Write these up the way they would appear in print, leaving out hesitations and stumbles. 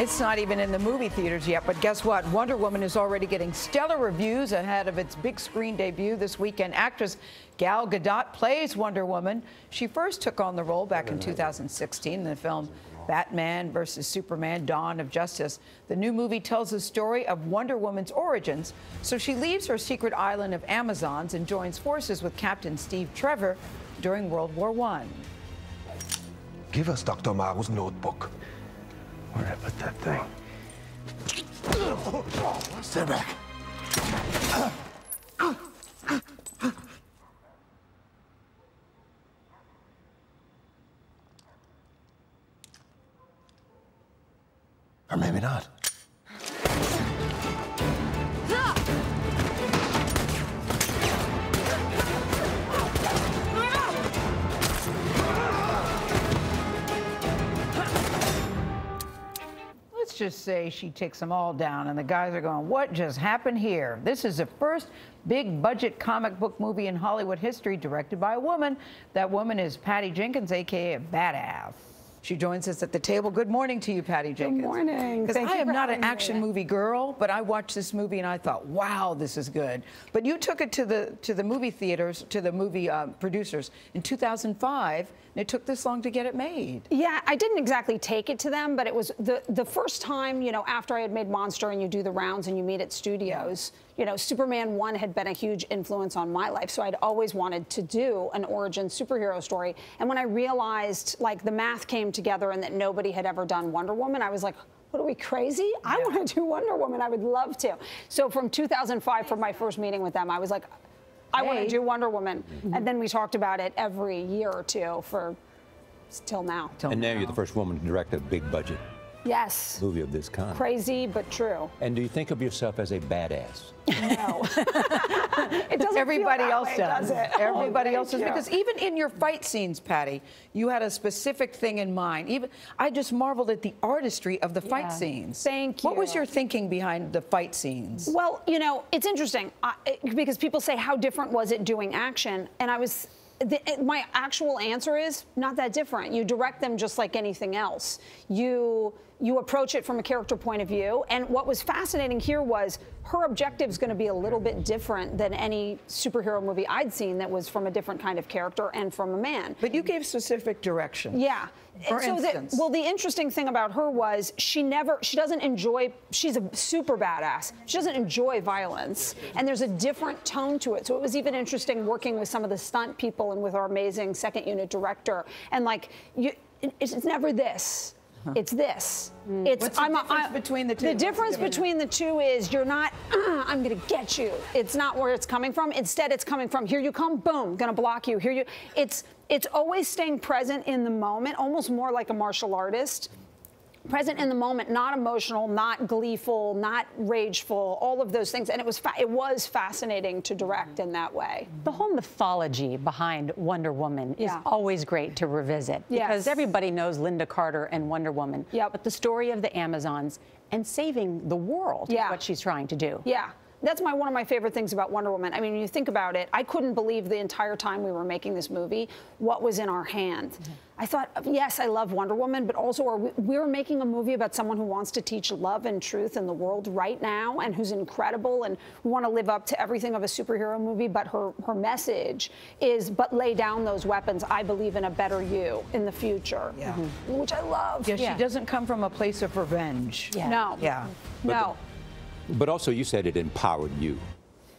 It's not even in the movie theaters yet, but guess what? Wonder Woman is already getting stellar reviews ahead of its big screen debut this weekend. Actress Gayle plays Wonder Woman. She first took on the role back in 2016 in the film Batman vs. Superman: Dawn of Justice. The new movie tells the story of Wonder Woman's origins, so she leaves her secret island of Amazons and joins forces with Captain Steve Trevor during World War I. Give us Dr. Maru's notebook. Where'd I put that thing? Stay back. Or maybe not. Let's just say she takes them all down, and the guys are going, what just happened here? This is the first big-budget comic book movie in Hollywood history directed by a woman. That woman is Patty Jenkins, a.k.a. Badass. She joins us at the table. Good morning to you, Patty Jenkins. Good morning. Because I am not an action movie girl, but I watched this movie and I thought, wow, this is good. But you took it to the movie theaters, to the movie producers in 2005, and it took this long to get it made. Yeah, I didn't exactly take it to them, but it was the first time, you know, after I had made Monster and you do the rounds and you meet at studios, you know, Superman 1 had been a huge influence on my life, so I'd always wanted to do an origin superhero story. And when I realized, like, the math came together and that nobody had ever done Wonder Woman, I was like, what are we, crazy? I want to do Wonder Woman. I would love to. So from 2005, for my first meeting with them, I was like, I want to do Wonder Woman. And then we talked about it every year or two for till now. And now you're the first woman to direct a big budget movie of this kind. Crazy, but true. And do you think of yourself as a badass? No. It doesn't. Everybody feel else way, does. It? Everybody else does. Because even in your fight scenes, Patty, you had a specific thing in mind. Even I just marveled at the artistry of the fight scenes. Thank you. What was your thinking behind the fight scenes? Well, you know, it's interesting because people say, how different was it doing action? And I was... my actual answer is not that different. You direct them just like anything else. You approach it from a character point of view. And what was fascinating here was her objective is going to be a little bit different than any superhero movie I'd seen that was from a different kind of character and from a man. But you gave specific direction. Yeah. For instance. Well, the interesting thing about her was she doesn't enjoy, she's a super badass. She doesn't enjoy violence. And there's a different tone to it. So it was even interesting working with some of the stunt people and with our amazing second unit director. And like, it's never this. It's this. It's What's the difference between the two? The difference between the two is you're not, I'm going to get you. It's not where it's coming from. Instead, it's coming from, here you come, boom, going to block you. Here you. It's always staying present in the moment, almost more like a martial artist. Present in the moment, not emotional, not gleeful, not rageful, all of those things. And it was fascinating to direct in that way. The whole mythology behind Wonder Woman is always great to revisit because everybody knows Linda Carter and Wonder Woman. But the story of the Amazons and saving the world is what she's trying to do. Yeah. That's one of my favorite things about Wonder Woman. I mean, when you think about it, I couldn't believe the entire time we were making this movie what was in our hands. I thought, yes, I love Wonder Woman, but also we're making a movie about someone who wants to teach love and truth in the world right now and who's incredible, and we want to live up to everything of a superhero movie, but her message is, but lay down those weapons. I believe in a better you in the future, which I love. Yeah, she doesn't come from a place of revenge. No. No. But also, you said it empowered you.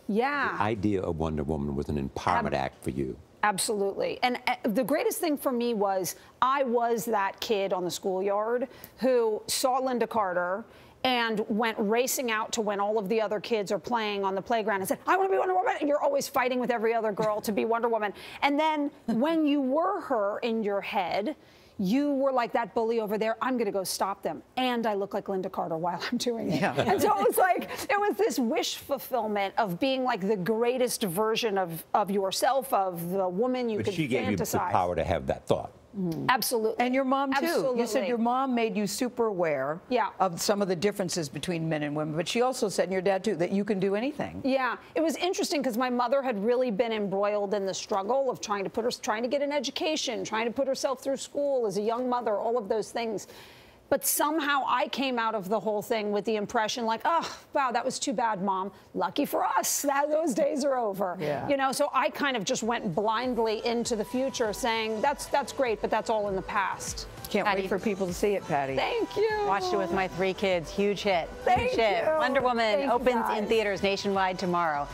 Yeah. The idea of Wonder Woman was an empowerment act for you. Absolutely. And the greatest thing for me was I was that kid on the schoolyard who saw Linda Carter and went racing out to when all of the other kids are playing on the playground and said, I want to be Wonder Woman. And you're always fighting with every other girl to be Wonder Woman. And then when you were her in your head, you were like that bully over there. I'm going to go stop them. And I look like Linda Carter while I'm doing it. And so it was like, it was this wish fulfillment of being like the greatest version of yourself, of the woman you could fantasize. But she gave you the power to have that thought. Absolutely. And your mom, too. Absolutely. You said your mom made you super aware of some of the differences between men and women. But she also said, and your dad, too, that you can do anything. Yeah. It was interesting because my mother had really been embroiled in the struggle of trying to get an education, trying to put herself through school as a young mother, all of those things. but somehow I came out of the whole thing with the impression like, oh, wow, that was too bad, Mom. Lucky for us that those days are over. Yeah. You know, so I kind of just went blindly into the future saying, that's great, but that's all in the past. Can't wait for people to see it, Patty. Thank you. Watched it with my 3 kids. Huge hit. Thank Huge hit. you. Wonder Woman Thank you, opens guys. in theaters nationwide tomorrow.